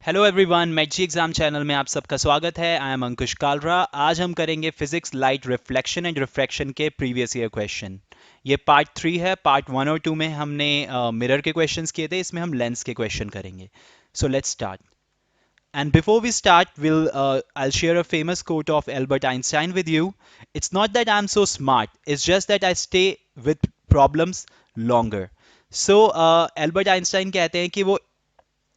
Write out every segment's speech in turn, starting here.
Hello everyone, मैथजी exam channel में आप सबका स्वागत है। आई एम अंकुश कालरा। आज हम करेंगे physics light reflection and refraction के प्रीवियस ईयर क्वेश्चन। ये पार्ट 3 है। पार्ट 1 और 2 में हमने मिरर के क्वेश्चंस किए थे, इसमें हम लेंस के क्वेश्चन करेंगे। So let's start. And before we start, I'll share a famous quote of Albert Einstein with you. It's not that I'm so smart, it's just that I stay with problems longer. So Albert Einstein कहते हैं कि वो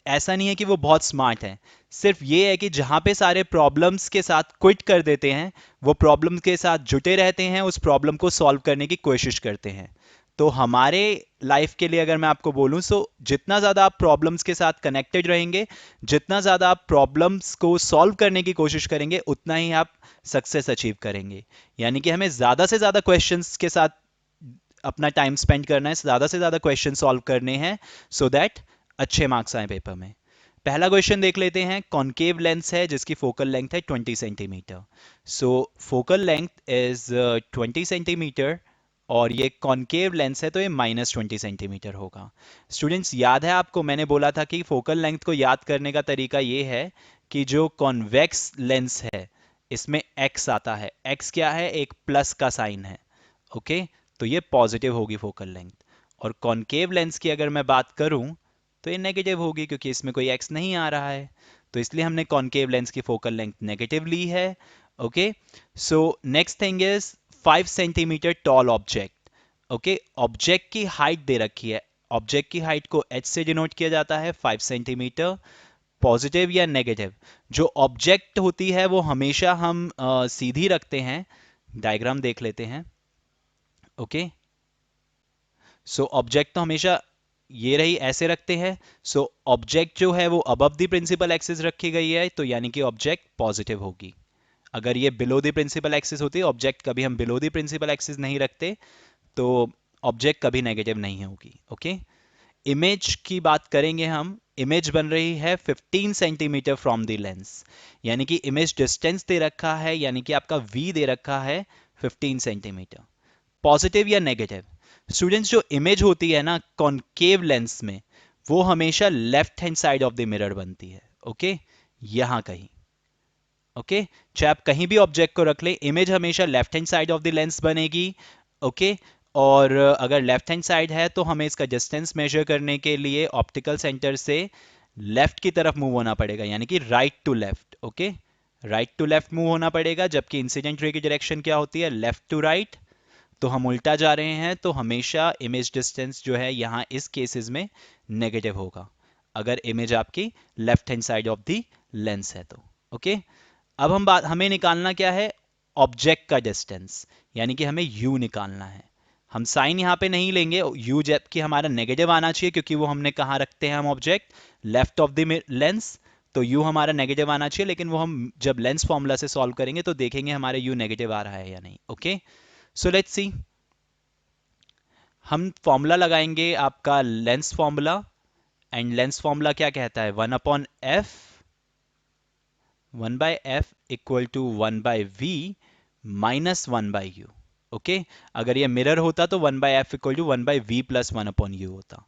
ऐसा नहीं है कि वो बहुत स्मार्ट है, सिर्फ ये है कि जहां पे सारे प्रॉब्लम्स के साथ क्विट कर देते हैं, वो प्रॉब्लम के साथ जुटे रहते हैं, उस प्रॉब्लम को सॉल्व करने की कोशिश करते हैं। तो हमारे लाइफ के लिए अगर मैं आपको बोलूं, सो जितना ज़्यादा आप प्रॉब्लम्स के साथ कनेक्टेड रहेंगे, जितना ज़्यादा आप प्रॉब्लम्स को सॉल्व करने की कोशिश करेंगे, उतना ही आप सक्सेस अचीव करेंगे। यानी कि हमें ज़्यादा से ज़्यादा क्वेश्चंस के साथ अपना टाइम स्पेंड करना है, ज़्यादा से ज़्यादा क्वेश्चन सॉल्व करने हैं, सो दैट अच्छे मार्क्स आए पेपर में। पहला क्वेश्चन देख लेते हैं। कॉनकेव लेंस है जिसकी फोकल लेंथ है 20 centimetre. So focal length is 20 centimetre और ये कॉनकेव लेंस है, तो ये -20 सेंटीमीटर होगा। स्टूडेंट्स, याद है आपको मैंने बोला था कि फोकल लेंथ को याद करने का तरीका ये है कि जो कॉन्वेक्स लेंस है इसमें x आता है। x क्या है? एक प्लस का साइन है। ओके, तो ये पॉजिटिव होगी फोकल लेंथ। और कॉनकेव लेंस की अगर मैं बात करूं तो ये नेगेटिव होगी, क्योंकि इसमें कोई एक्स नहीं आ रहा है। तो इसलिए हमने कॉनकेव लेंस की फोकल लेंथ नेगेटिव ली है। Okay, so next thing is 5 centimetre tall object. Okay, object की हाइट दे रखी है। ऑब्जेक्ट की हाइट को h से डिनोट किया जाता है, 5 सेंटीमीटर। पॉजिटिव या नेगेटिव, जो ऑब्जेक्ट होती है वो हमेशा हम सीधी रखते हैं। डायग्राम देख लेते हैं। ओके, सो ऑब्जेक्ट तो हमेशा ये रही, ऐसे रखते हैं। सो ऑब्जेक्ट जो है वो अबव द प्रिंसिपल एक्सिस रखी गई है, तो यानी कि ऑब्जेक्ट पॉजिटिव होगी। अगर ये बिलो द प्रिंसिपल एक्सिस होती, ऑब्जेक्ट कभी हम बिलो द प्रिंसिपल एक्सिस नहीं रखते, तो ऑब्जेक्ट कभी नेगेटिव नहीं होगी। ओके, इमेज की बात करेंगे हम। इमेज बन रही है 15 सेंटीमीटर फ्रॉम द लेंस, यानी कि इमेज डिस्टेंस दे रखा है, यानी कि आपका v दे रखा है 15 सेंटीमीटर। पॉजिटिव या नेगेटिव? स्टूडेंट्स, जो इमेज होती है ना कॉनकेव लेंस में, वो हमेशा left hand side of the mirror बनती है। ओके, यहां कहीं। ओके, चाहे आप कहीं भी ऑब्जेक्ट को रख ले, इमेज हमेशा left hand side of the lens बनेगी। ओके, और अगर लेफ्ट हैंड साइड है तो हमें इसका डिस्टेंस मेजर करने के लिए ऑप्टिकल सेंटर से लेफ्ट की तरफ मूव होना पड़ेगा, यानी कि right to left. Okay, right to left move होना पड़ेगा, जबकि इंसिडेंट रे की डायरेक्शन क्या होती है? Left to right. तो हम उल्टा जा रहे हैं, तो हमेशा इमेज डिस्टेंस जो है यहाँ इस केसेस में नेगेटिव होगा, अगर इमेज आपकी left hand side of the lens है तो। ओके, अब हमें निकालना क्या है? ऑब्जेक्ट का डिस्टेंस, यानी कि हमें u निकालना है। हम साइन यहाँ पे नहीं लेंगे, u जबकि हमारा नेगेटिव आना चाहिए, क्योंकि वो हमने कहाँ रखते हैं हम object? Left of the lens. तो u हमारा नेगेटिव आना चाहिए, लेकिन वो हम जब लेंस फॉर्मूला से सॉल्व करेंगे तो देखेंगे हमारे u नेगेटिव आ रहा है या नहीं। Okay, so let's see. हम फॉर्मूला लगाएंगे आपका lens formula, and lens formula क्या कहता है? 1/f equal to 1/v minus 1/u। Okay, अगर ये मिरर होता तो 1/f equal to 1/v plus 1/u होता।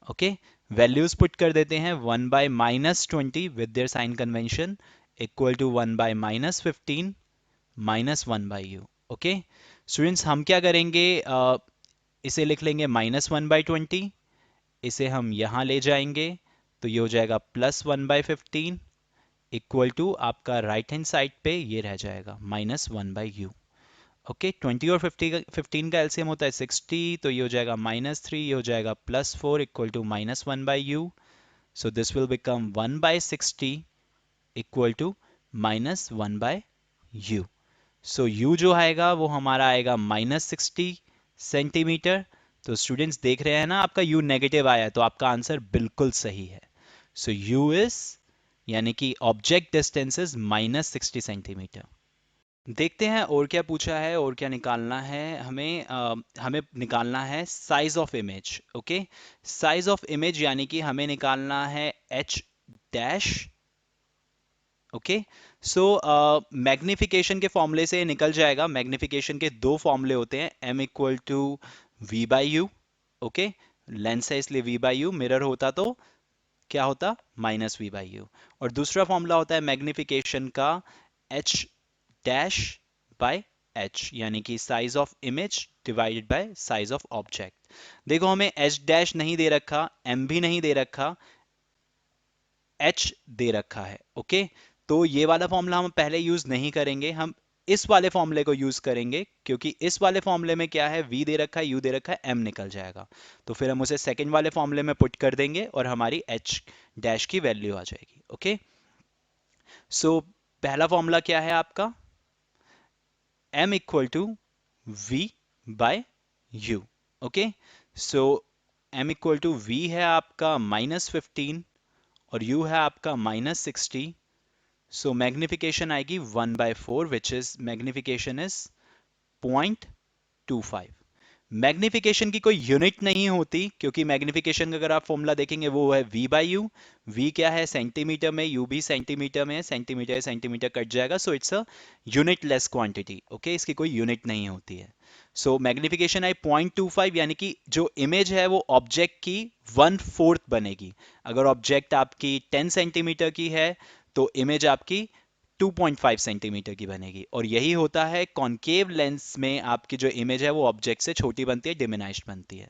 ओके, वैल्यूज पुट कर देते हैं। 1/-20 with their sign convention equal to 1/-15 minus 1/u। Okay, students, हम क्या करेंगे? इसे लिख लेंगे -1/20, इसे हम यहाँ ले जाएंगे, तो ये हो जाएगा +1/15 इक्वल टू आपका राइट हैंड साइड पे ये रह जाएगा -1/u। ओके, 20 और 15 का एलसीएम होता है 60, तो ये हो जाएगा -3, ये हो जाएगा +4 equal to -1/u। So this will become 1/60 equal to -1/u। So u जो आएगा वो हमारा आएगा -60 सेंटीमीटर। तो स्टूडेंट्स देख रहे हैं ना, आपका u नेगेटिव आया है, तो आपका आंसर बिल्कुल सही है। सो u इज, यानी कि ऑब्जेक्ट डिस्टेंस इज -60 सेंटीमीटर। देखते हैं और क्या पूछा है और क्या निकालना है हमें। हमें निकालना है size of image. Okay, size of image यानी कि हमें निकालना है h डैश। ओके, सो मैग्निफिकेशन के फॉर्मूले से निकल जाएगा। मैग्निफिकेशन के दो फॉर्मूले होते हैं, m equal to v by U. Okay, lens है इसलिए v बाई यू, मिरर होता तो क्या होता, माइनस वी बाई यू। और दूसरा फॉर्मूला होता है मैग्निफिकेशन का, एच डैश बाय एच, यानी कि size of image divided by size of object. देखो हमें एच डैश नहीं दे रखा, एम भी नहीं दे रखा, एच दे रखा है। ओके, तो ये वाला फॉर्मूला हम पहले यूज नहीं करेंगे, हम इस वाले फॉर्मूले को यूज करेंगे, क्योंकि इस वाले फॉर्मूले में क्या है, v दे रखा है, u दे रखा है, m निकल जाएगा। तो फिर हम उसे सेकंड वाले फॉर्मूले में पुट कर देंगे और हमारी h डैश की वैल्यू आ जाएगी। ओके, सो पहला फॉर्मूला क्या है आपका, m equal to v by u। Okay, so m equal to v है आपका -15 और u है आपका -60। सो मैग्निफिकेशन आएगी 1/4, which is magnification is 0.25। Magnification की कोई यूनिट नहीं होती, क्योंकि मैग्निफिकेशन का अगर आप फॉर्मूला देखेंगे वो है v बाई यू। v क्या है, सेंटीमीटर में, u भी सेंटीमीटर में है, सेंटीमीटर सेंटीमीटर कट जाएगा, so it's a unit less quantity. Okay, इसकी कोई यूनिट नहीं होती है। सो मैग्निफिकेशन आई 0.25, यानी कि जो इमेज है वो ऑब्जेक्ट की 1/4 बनेगी। अगर ऑब्जेक्ट आपकी 10 सेंटीमीटर की है तो इमेज आपकी 2.5 सेंटीमीटर की बनेगी। और यही होता है कॉनकेव लेंस में, आपकी जो इमेज है वो ऑब्जेक्ट से छोटी बनती है, डिमिनाइज्ड बनती है।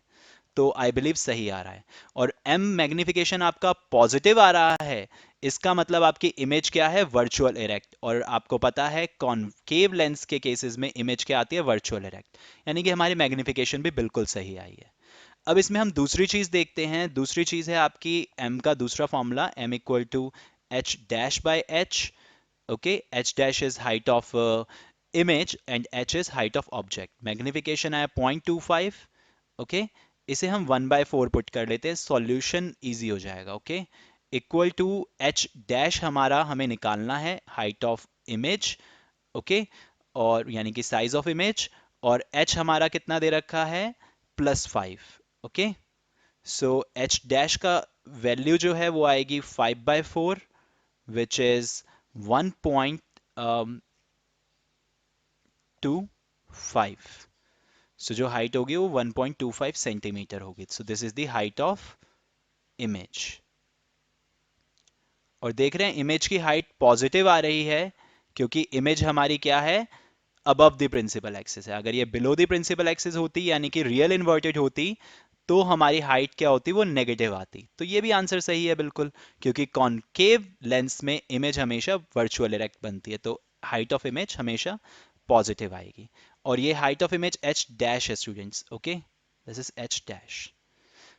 तो आई बिलीव सही आ रहा है। और m मैग्निफिकेशन आपका पॉजिटिव आ रहा है, इसका मतलब आपकी इमेज क्या है, वर्चुअल इरेक्ट। और आपको पता है कॉनकेव लेंस के केसेस में इमेज क्या आती है, वर्चुअल इरेक्ट, यानी कि हमारी मैग्निफिकेशन भी बिल्कुल सही आई है। अब इसमें हम दूसरी चीज देखते हैं। दूसरी चीज है आपकी m का दूसरा formula, m equal to H dash by H. okay, h dash is height of image and h is height of object। Magnification आया 0.25। ओके, इसे हम 1/4 पुट कर लेते हैं, सॉल्यूशन इजी हो जाएगा। Okay, equal to h dash हमारा हमें निकालना है हाइट ऑफ इमेज। ओके, और यानी कि साइज ऑफ इमेज, और h हमारा कितना दे रखा है, +5। ओके, सो h डैश का वैल्यू जो है वो आएगी 5/4, विच इज 1.25। सो जो हाइट होगी वो 1.25 सेंटीमीटर होगी। So this is the height of image. और देख रहे हैं इमेज की हाइट पॉजिटिव आ रही है, क्योंकि इमेज हमारी क्या है, अबव द प्रिंसिपल एक्सिस है। अगर ये बिलो द प्रिंसिपल एक्सिस होती, यानी कि रियल इन्वर्टेड होती, तो हमारी हाइट क्या होती, वो नेगेटिव आती। तो ये भी आंसर सही है बिल्कुल, क्योंकि कॉनकेव लेंस में इमेज हमेशा वर्चुअल इरेक्ट बनती है, तो हाइट ऑफ इमेज हमेशा पॉजिटिव आएगी। और ये height of image H dash है students. Okay, this is H dash.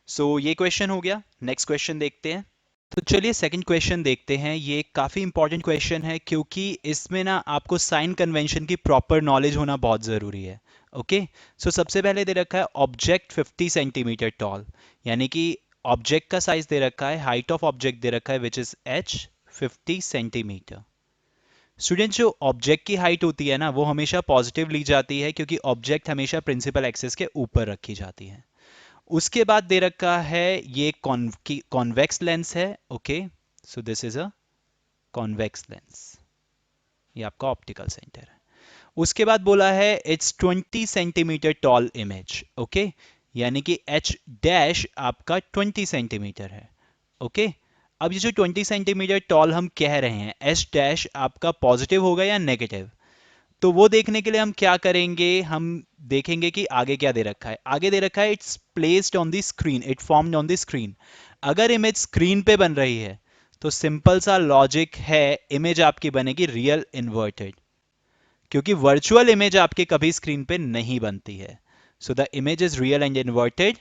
So ये क्वेश्चन हो गया। नेक्स्ट क्वेश्चन देखते हैं। तो चलिए सेकंड क्वेश्चन देखते हैं। ये काफ़ी इंपॉर्टेंट क्वेश्चन है, क्योंकि इसमें ना आपको साइन कन्वेंशन की प्रॉपर नॉलेज होना बहुत ज़रूरी है। ओके, सो सबसे पहले दे रखा है ऑब्जेक्ट 50 सेंटीमीटर टॉल, यानी कि ऑब्जेक्ट का साइज दे रखा है, हाइट ऑफ ऑब्जेक्ट दे रखा है, which is h 50 centimetre. Student, जो ऑब्जेक्ट की हाइट होती है ना वो हमेशा पॉजिटिव ली जाती है, क्योंकि ऑब्जेक्ट हमेशा प्रिंसिपल एक्सिस के ऊपर रखी जाती है। उसके बाद दे रखा है ये कॉन्वेक्स लेंस है। Okay, so this is a convex lens, ये आपका ऑप्टिकल सेंटर है। उसके बाद बोला है it's 20 centimetre toll image. Okay, यानी कि एच डैश आपका 20 सेंटीमीटर है। ओके, अब ये जो 20 सेंटीमीटर टॉल हम कह रहे हैं, एच डैश आपका पॉजिटिव होगा या नेगेटिव, तो वो देखने के लिए हम क्या करेंगे, हम देखेंगे कि आगे क्या दे रखा है। आगे दे रखा है it's placed on the screen, it formed on the screen. अगर इमेज स्क्रीन पे बन रही है तो सिंपल सा लॉजिक है, इमेज आपकी बनेगी रियल इन्वर्टेड, क्योंकि वर्चुअल इमेज आपके कभी स्क्रीन पे नहीं बनती है। So the image is real and inverted.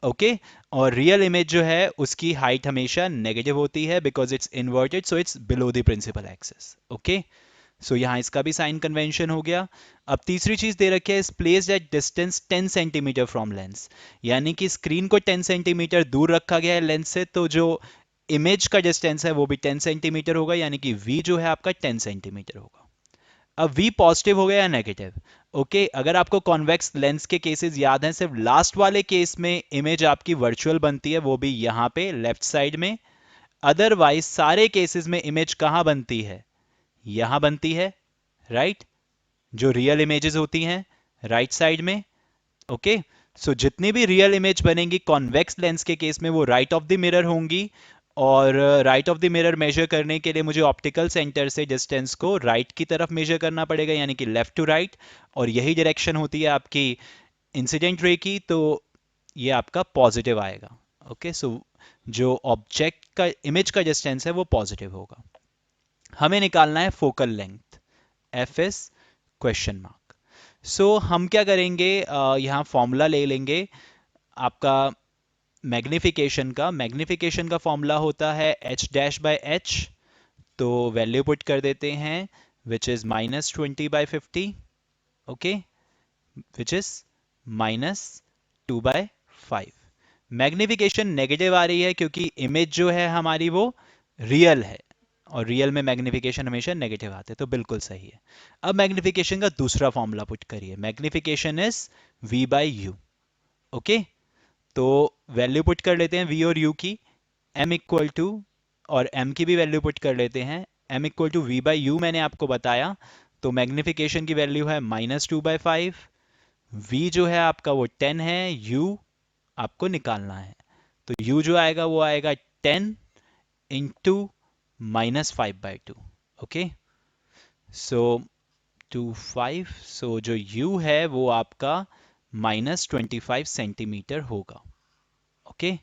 Okay, और रियल इमेज जो है उसकी हाइट हमेशा नेगेटिव होती है, because it's inverted, so it's below the principal axis. Okay, so यहाँ इसका भी साइन कन्वेंशन हो गया। अब तीसरी चीज दे रखी है is placed at distance 10 centimetre from lens, यानी कि स्क्रीन को 10 सेंटीमीटर दूर रखा गया है लेंस से, तो जो इमेज का डिस्टेंस है वो भी 10 सेंटीमीटर होगा, यानी कि v जो है आपका 10 सेंटीमीटर होगा। अब v पॉजिटिव हो गया या नेगेटिव। ओके, अगर आपको कॉन्वेक्स लेंस के केसेस याद हैं, सिर्फ लास्ट वाले केस में इमेज आपकी वर्चुअल बनती है, वो भी यहाँ पे लेफ्ट साइड में। अदरवाइज सारे केसेस में इमेज कहाँ बनती है, यहां बनती है, राइट, जो रियल इमेजेस होती हैं राइट साइड में। ओके, सो जितनी भी रियल इमेज बनेंगी कॉन्वेक्स लेंस के केस में वो राइट ऑफ द मिरर होंगी, और right of the mirror measure करने के लिए मुझे ऑप्टिकल सेंटर से डिस्टेंस को राइट की तरफ मेजर करना पड़ेगा, यानी कि लेफ्ट टू राइट, और यही डायरेक्शन होती है आपकी इंसिडेंट रे की, तो ये आपका पॉजिटिव आएगा। ओके, सो जो ऑब्जेक्ट का इमेज का डिस्टेंस है वो पॉजिटिव होगा। हमें निकालना है focal length, F S question mark. So हम क्या करेंगे, यहाँ फॉर्मूला ले लेंगे आपका मैग्निफिकेशन का फॉर्मूला होता है एच डैश बाय एच। तो वैल्यू पुट कर देते हैं, which is -20/50, okay, which is -2/5। Magnification negative आ रही है क्योंकि इमेज जो है हमारी वो रियल है, और रियल में मैग्निफिकेशन हमेशा नेगेटिव आते हैं, तो बिल्कुल सही है। अब मैग्निफिकेशन का दूसरा फॉर्मूला पुट करिए, मैग्निफिकेशन इज v/u। ओके, तो वैल्यू पुट कर लेते हैं v और u की, m इक्वल टू, और m की भी वैल्यू पुट कर लेते हैं, m इक्वल टू v/u मैंने आपको बताया, तो मैग्निफिकेशन की वैल्यू है -2/5, v जो है आपका वो 10 है, u आपको निकालना है, तो u जो आएगा वो आएगा 10 इंटू -5/2। ओके, सो 25, सो जो u है वो आपका -25 सेंटीमीटर होगा। ओके,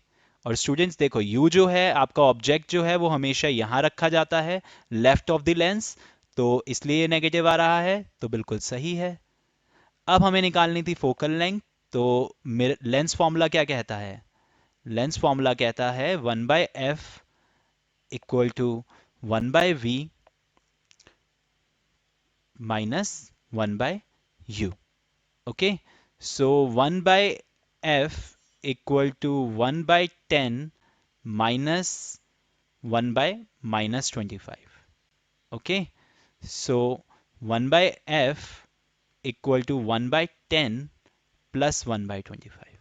और स्टूडेंट्स देखो u जो है आपका ऑब्जेक्ट जो है वो हमेशा यहां रखा जाता है लेफ्ट ऑफ द लेंस, तो इसलिए नेगेटिव आ रहा है, तो बिल्कुल सही है। अब हमें निकालनी थी फोकल लेंथ, तो लेंस फॉर्मूला क्या कहता है, लेंस फॉर्मूला कहता है 1/f equal to 1/v minus 1/u। Okay, so 1/f equal to 1/10 minus 1/-25। Okay, so 1/f equal to 1/10 plus 1/25।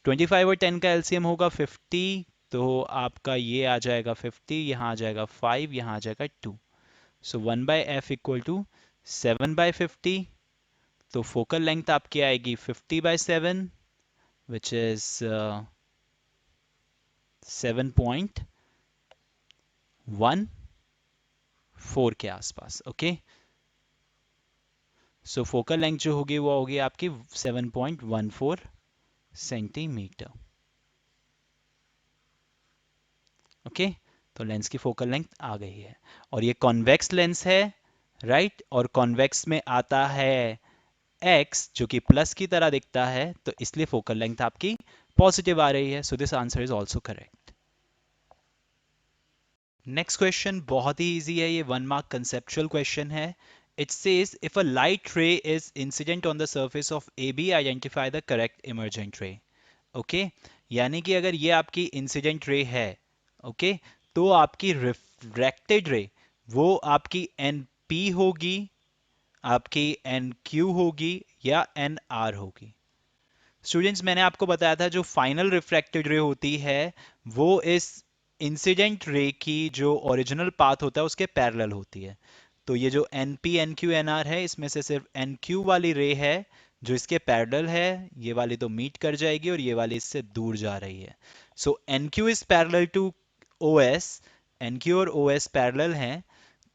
25 और 10 का एलसीएम होगा 50, तो आपका ये आ जाएगा 50, यहाँ आ जाएगा 5, यहाँ आ जाएगा 2, सो 1/f इक्वल टू 7/50। तो फोकल लेंथ आपकी आएगी 50/7, विच इज 7.14 के आसपास। ओके, सो फोकल लेंथ जो होगी वो होगी आपकी 7.14 सेंटीमीटर। ओके, तो लेंस की फोकल लेंथ आ गई है, और ये कॉन्वेक्स लेंस है, राइट, और कॉन्वेक्स में आता है x जो कि प्लस की तरह दिखता है, तो इसलिए फोकल लेंथ आपकी पॉजिटिव आ रही है, so this answer is also correct. Next question बहुत ही इजी है, ये 1 मार्क कंसेप्चुअल क्वेश्चन है। It says if a light ray is incident on the surface of A B identify the correct emergent ray. Okay, यानी कि अगर ये आपकी इंसिडेंट रे है, ओके, तो आपकी रिफ्रैक्टेड रे वो आपकी एन पी होगी, आपकी एन क्यू होगी, या एन आर होगी। स्टूडेंट्स मैंने आपको बताया था जो फाइनल रिफ्रैक्टेड रे होती है वो इस इंसिडेंट रे की जो ओरिजिनल पाथ होता है उसके पैरेलल होती है। तो ये जो N P N Q N R है, इसमें से सिर्फ एन क्यू वाली रे है जो इसके पैरेलल है, ये वाली तो मीट कर जाएगी और ये वाली इससे दूर जा रही है। So N Q is parallel to O S, N Q और ओ एस पैरेलल हैं,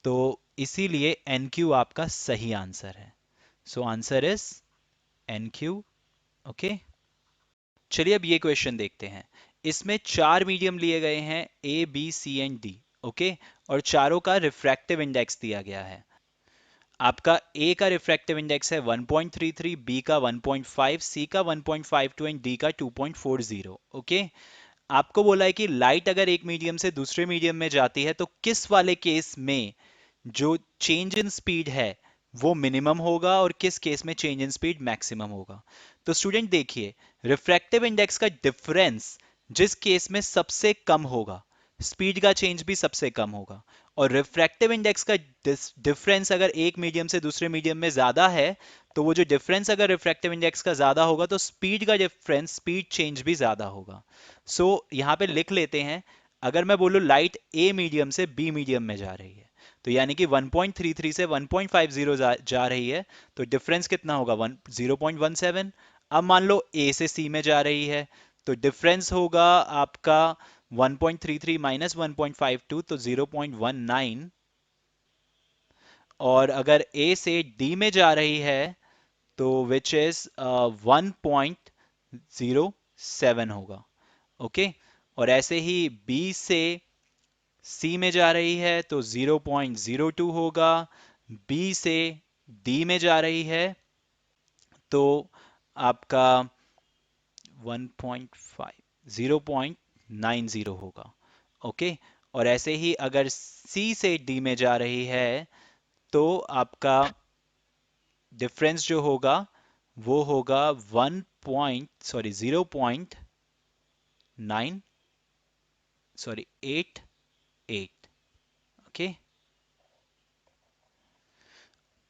तो इसीलिए एन क्यू आपका सही आंसर है। So answer is an Q. Okay, चलिए अब ये क्वेश्चन देखते हैं। इसमें 4 मीडियम लिए गए हैं, A B C and D. Okay, और चारों का रिफ्रैक्टिव इंडेक्स दिया गया है। आपका ए का रिफ्रैक्टिव इंडेक्स है 1.33, बी का 1.5, सी का 1.52 एंड डी का 2.40। ओके, आपको बोला है कि लाइट अगर एक मीडियम से दूसरे मीडियम में जाती है तो किस वाले केस में जो चेंज इन स्पीड है वो मिनिमम होगा और किस केस में चेंज इन स्पीड मैक्सिमम होगा। तो स्टूडेंट देखिए, रिफ्रैक्टिव इंडेक्स का डिफरेंस जिस केस में सबसे कम होगा, स्पीड का चेंज भी सबसे कम होगा, और रिफ्रैक्टिव इंडेक्स का डिफरेंस अगर एक मीडियम से दूसरे मीडियम में ज्यादा है, तो वो जो डिफरेंस अगर रिफ्रैक्टिव इंडेक्स का ज्यादा होगा तो स्पीड का डिफरेंस, स्पीड चेंज भी ज्यादा होगा। सो यहां पे लिख लेते हैं, अगर मैं बोलूं लाइट ए मीडियम से बी मीडियम में जा रही है, तो यानी कि 1.33 से 1.50 जा रही है, तो डिफरेंस कितना होगा 0.17। अब मान लो ए से सी में जा रही है, तो डिफरेंस होगा आपका 1.33 माइनस 1.52 तो 0.19, और अगर ए से डी में जा रही है तो विच इज 1.07 होगा। ओके, और ऐसे ही बी से सी में जा रही है तो 0.02 होगा, बी से डी में जा रही है तो आपका 1.5 0.90 होगा। ओके, और ऐसे ही अगर सी से डी में जा रही है तो आपका डिफरेंस जो होगा वो होगा 0.8, सॉरी 88। ओके,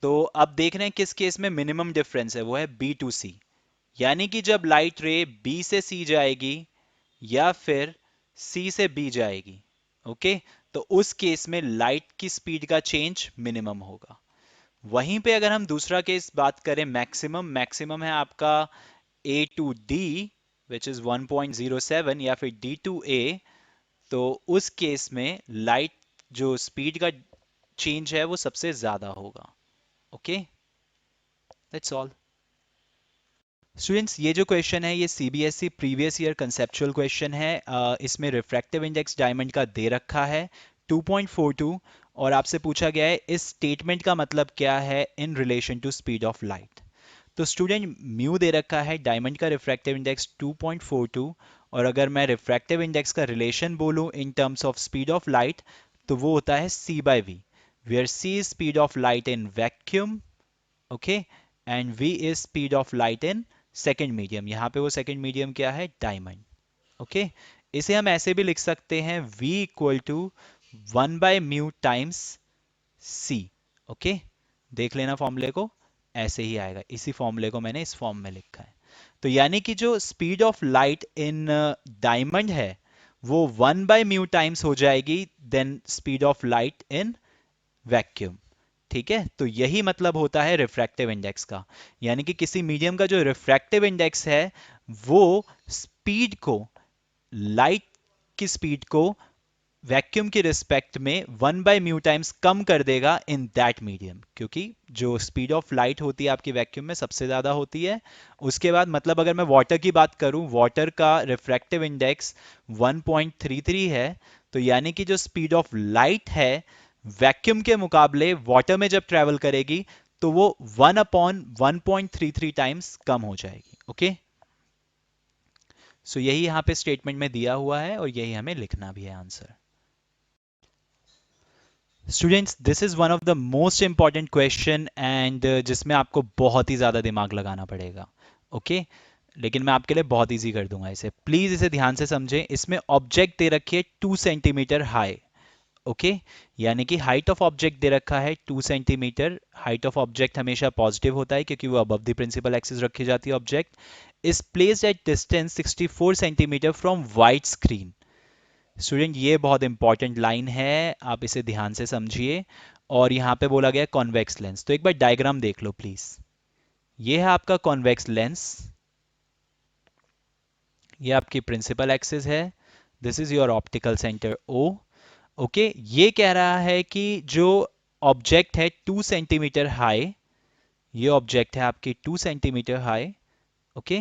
तो अब देख रहे हैं किस केस में मिनिमम डिफरेंस है, वो है बी टू सी, यानी कि जब लाइट रे बी से सी जाएगी या फिर सी से बी जाएगी, ओके, तो उस केस में लाइट की स्पीड का चेंज मिनिमम होगा। वहीं पे अगर हम दूसरा केस बात करें, मैक्सिमम, मैक्सिमम है आपका ए टू डी विच इज 1.07 या फिर डी टू ए, तो उस केस में लाइट जो स्पीड का चेंज है वो सबसे ज्यादा होगा। Okay, that's all. स्टूडेंट्स, ये जो क्वेश्चन है ये CBSE previous year conceptual question है। इसमें रिफ्रैक्टिव इंडेक्स डायमंड का दे रखा है 2.42, और आपसे पूछा गया है इस स्टेटमेंट का मतलब क्या है in relation to speed of light. तो स्टूडेंट, म्यू दे रखा है, डायमंड का रिफ्रैक्टिव इंडेक्स 2.42, और अगर मैं रिफ्रैक्टिव इंडेक्स का रिलेशन बोलूं in terms of speed of light तो वो होता है c by V, where c is speed of light in vacuum, okay, and v is speed of light in second medium. यहाँ पे वो सेकेंड मीडियम क्या है, डायमंड। ओके, इसे हम ऐसे भी लिख सकते हैं v equal to 1/μ times c। Okay, देख लेना फॉर्मूले को, ऐसे ही आएगा, इसी फॉर्मूले को मैंने इस फॉर्म में लिखा है। तो यानी कि जो speed of light in diamond है वो 1/μ टाइम्स हो जाएगी then speed of light in vacuum. ठीक है, तो यही मतलब होता है रिफ्रैक्टिव इंडेक्स का, यानी कि किसी मीडियम का जो रिफ्रैक्टिव इंडेक्स है वो स्पीड को, लाइट की स्पीड को वैक्यूम की रिस्पेक्ट में 1/μ टाइम्स कम कर देगा इन दैट मीडियम, क्योंकि जो स्पीड ऑफ लाइट होती है आपकी वैक्यूम में सबसे ज़्यादा होती है। उसके बाद मतलब अगर मैं वाटर की बात करूं, वाटर का रिफ्रैक्टिव इंडेक्स 1.33 है, तो यानी कि जो स्पीड ऑफ लाइट है वैक्यूम के मुकाबले वाटर में जब ट्रेवल करेगी तो वो 1/1.33 टाइम्स कम हो जाएगी। ओके, सो यही यहाँ पे स्टेटमेंट में दिया हुआ है और यही हमें लिखना भी है answer. Students, this is one of the most important question and जिसमें आपको बहुत ही ज़्यादा दिमाग लगाना पड़ेगा। ओके, लेकिन मैं आपके लिए बहुत इजी कर दूंगा इसे, प्लीज़ इसे ध्यान से समझें। इसमें ऑब्जेक्ट दे रखी है 2 सेंटीमीटर हाई। ओके, यानी कि हाइट ऑफ ऑब्जेक्ट दे रखा है 2 सेंटीमीटर। हाइट ऑफ ऑब्जेक्ट हमेशा पॉजिटिव होता है क्योंकि वो अबव द प्रिंसिपल एक्सिस रखी जाती है। Object is placed at distance 64 centimetre from white screen. Student, ये बहुत इंपॉर्टेंट लाइन है, आप इसे ध्यान से समझिए। और यहाँ पे बोला गया कॉन्वेक्स लेंस, तो एक बार डायग्राम देख लो प्लीज। ये है आपका कॉन्वेक्स लेंस, ये आपकी प्रिंसिपल एक्सिस है, this is your optical centre O. Okay, ये कह रहा है कि जो ऑब्जेक्ट है 2 सेंटीमीटर हाई, ये ऑब्जेक्ट है आपकी 2 centimetre high. Okay,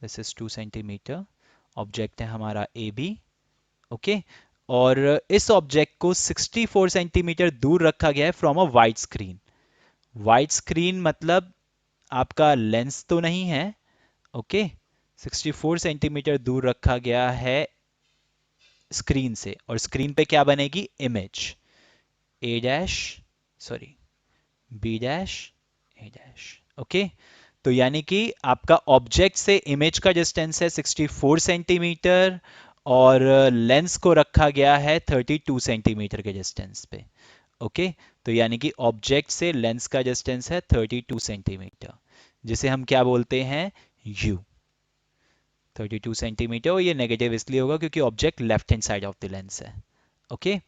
this is 2 centimetre, object है हमारा ए बी। ओके, और इस ऑब्जेक्ट को 64 सेंटीमीटर दूर रखा गया है from a wide screen. Wide screen मतलब आपका लेंस तो नहीं है। ओके, 64 सेंटीमीटर दूर रखा गया है स्क्रीन से, और स्क्रीन पे क्या बनेगी, image A dash, sorry B dash A dash. Okay, तो यानी कि आपका ऑब्जेक्ट से इमेज का डिस्टेंस है 64 सेंटीमीटर और लेंस को रखा गया है 32 सेंटीमीटर के डिस्टेंस पे। ओके, तो यानी कि ऑब्जेक्ट से लेंस का डिस्टेंस है 32 सेंटीमीटर, जिसे हम क्या बोलते हैं, यू। 32 सेंटीमीटर, और ये नेगेटिव इसलिए होगा क्योंकि object left hand side of the lens है। ओके,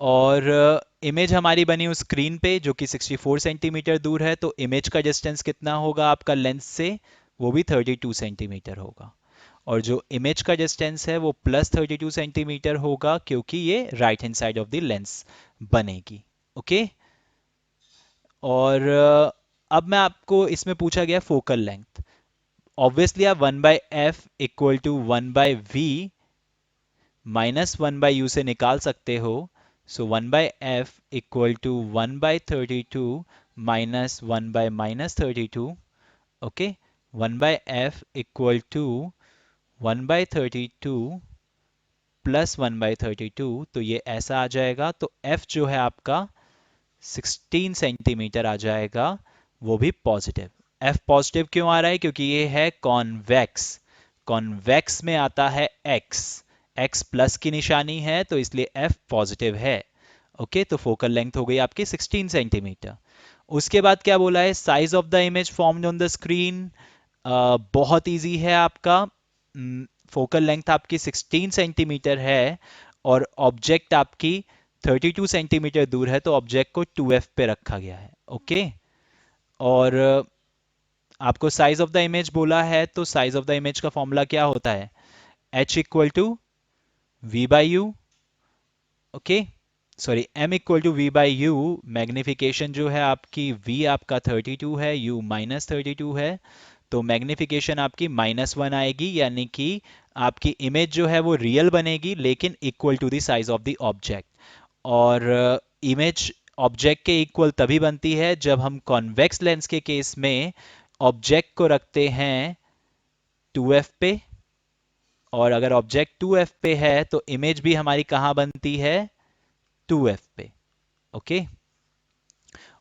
और इमेज हमारी बनी उस स्क्रीन पे जो कि 64 सेंटीमीटर दूर है, तो इमेज का डिस्टेंस कितना होगा आपका लेंस से, वो भी 32 सेंटीमीटर होगा। और जो इमेज का डिस्टेंस है वो +32 सेंटीमीटर होगा, क्योंकि ये right hand side of the lens बनेगी। ओके। और अब मैं आपको इसमें पूछा गया फोकल लेंथ। ऑब्वियसली आप 1/f equal to 1/v -1/u से निकाल सकते हो। So 1/f equal to 1/32 -1/-32। Okay. 1/f equal to 1/32 +1/32, तो ये ऐसा आ जाएगा। तो f जो है आपका 16 सेंटीमीटर आ जाएगा, वो भी पॉजिटिव। f पॉजिटिव क्यों आ रहा है? क्योंकि ये है कॉन्वेक्स। कॉन्वेक्स में आता है x, x प्लस की निशानी है, तो इसलिए f पॉजिटिव है। ओके, तो फोकल लेंथ हो गई आपकी 16 सेंटीमीटर। उसके बाद क्या बोला है? Size of the image formed on the screen. बहुत इजी है आपका। फोकल लेंथ आपकी 16 सेंटीमीटर है और ऑब्जेक्ट आपकी 32 सेंटीमीटर दूर है, तो ऑब्जेक्ट को 2f पे रखा गया है। ओके। और आपको साइज ऑफ द इमेज बोला है, तो साइज ऑफ द इमेज का फॉर्मूला क्या होता है? h equal to V by U. Okay, sorry, m equal to V by U. Magnification जो है आपकी v आपका 32 है, u -32 है, तो मैग्निफिकेशन आपकी -1 आएगी, यानी कि आपकी इमेज जो है वो रियल बनेगी, लेकिन equal to the size of the object. और इमेज ऑब्जेक्ट के इक्वल तभी बनती है जब हम कॉन्वेक्स लेंस के केस में ऑब्जेक्ट को रखते हैं 2f पे, और अगर ऑब्जेक्ट 2f पे है तो इमेज भी हमारी कहाँ बनती है? 2f पे। ओके।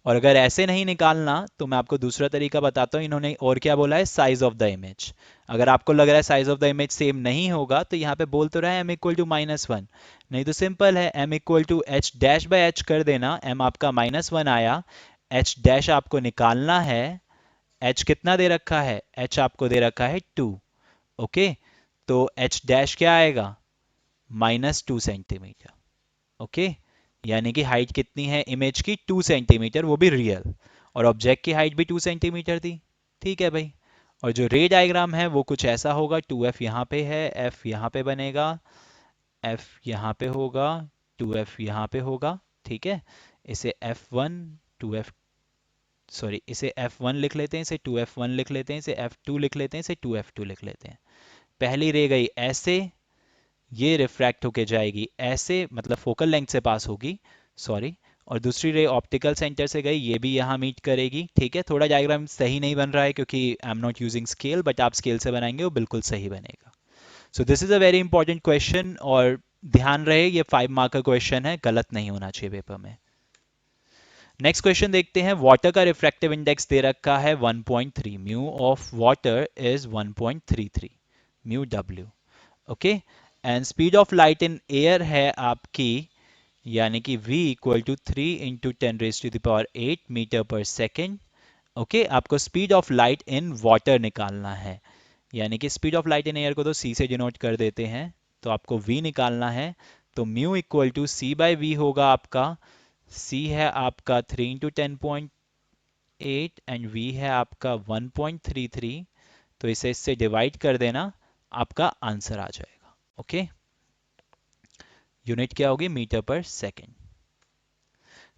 और अगर ऐसे नहीं निकालना तो मैं आपको दूसरा तरीका बताता हूँ। इन्होंने और क्या बोला है? Size of the image. अगर आपको लग रहा है size of the image same नहीं होगा, तो यहाँ पे बोल तो रहा है m इक्वल टू -1, नहीं तो सिंपल है, m equal to h dash by h कर देना। m आपका -1 आया, h डैश आपको निकालना है। h कितना दे रखा है? h आपको दे रखा है 2। ओके, तो h डैश क्या आएगा? -2 सेंटीमीटर। ओके, यानी कि हाइट कितनी है इमेज की? 2 सेंटीमीटर, वो भी रियल। और ऑब्जेक्ट की हाइट भी 2 सेंटीमीटर थी। ठीक है भाई। और जो रे डायग्राम है वो कुछ ऐसा होगा। 2f यहाँ पे है, f यहाँ पे बनेगा, f यहाँ पे होगा, 2f यहाँ पे होगा। ठीक है, इसे f1 2f, सॉरी, इसे f1 लिख लेते हैं, इसे 2f1 लिख लेते हैं, इसे f2 लिख लेते हैं, इसे 2f2 लिख लेते हैं। पहली रे गई ऐसे, ये रिफ्रैक्ट होके जाएगी ऐसे, मतलब फोकल लेंथ से पास होगी, सॉरी। और दूसरी रे ऑप्टिकल सेंटर से गई, ये भी यहाँ मीट करेगी। ठीक है, थोड़ा डायग्राम सही नहीं बन रहा है क्योंकि I am not using scale, but आप स्केल से बनाएंगे वो बिल्कुल सही बनेगा। So this is a very important question, और ध्यान रहे ये 5 मार्क का क्वेश्चन है, गलत नहीं होना चाहिए पेपर में। नेक्स्ट क्वेश्चन देखते हैं। वाटर का रिफ्रैक्टिव इंडेक्स दे रखा है 1.3, mu of water is 1.33 mu W. Okay, and speed of light in air है आपकी, यानी कि v इक्वल टू 3 × 10⁻⁸ मीटर पर सेकेंड। ओके, आपको speed of light in water निकालना है, यानी कि speed of light in air को तो c से डिनोट कर देते हैं, तो आपको v निकालना है। तो म्यू इक्वल टू c/v होगा आपका। c है आपका 3 × 10.8 एंड v है आपका 1.33, तो इसे इससे डिवाइड कर देना, आपका आंसर आ जाएगा। ओके, यूनिट क्या होगी? मीटर पर सेकेंड।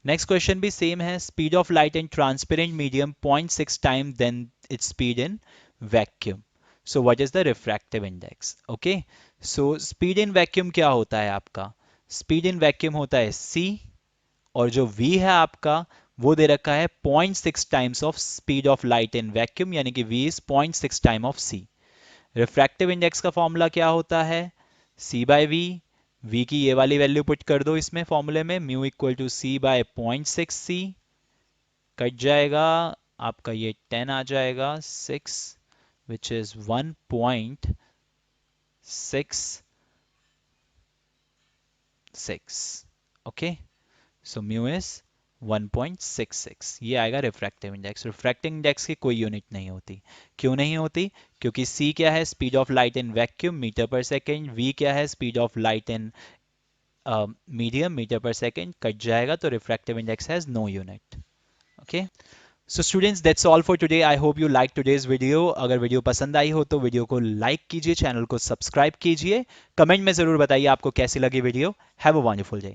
नेक्स्ट क्वेश्चन भी सेम है। Speed of light in transparent medium 0.6 time then its speed in vacuum. So what is the refractive index? Okay, so speed in vacuum क्या होता है आपका? स्पीड इन वैक्यूम होता है c, और जो v है आपका वो दे रखा है 0.6 times of speed of light in vacuum, यानी कि v is 0.6 time of c। Refractive index का फॉर्मूला क्या होता है? c/v। v की ये वाली वैल्यू पुट कर दो इसमें फॉर्मूले में, mu equal to c/0.6c, cut जाएगा, आपका ये 10 आ जाएगा, 6 which is 1.66। Okay, so mu is 1.66, ये आएगा रिफ्रैक्टिव इंडेक्स। रिफ्रैक्टिव इंडेक्स की कोई यूनिट नहीं होती। क्यों नहीं होती? क्योंकि c क्या है? Speed of light in vacuum, metre पर सेकेंड। v क्या है? Speed of light in medium, metre पर सेकेंड, कट जाएगा, तो refractive index has no unit. Okay, so students that's all for today. I hope you like today's video. अगर video पसंद आई हो तो वीडियो को लाइक कीजिए, चैनल को सब्सक्राइब कीजिए, कमेंट में ज़रूर बताइए आपको कैसी लगी video. Have a wonderful day.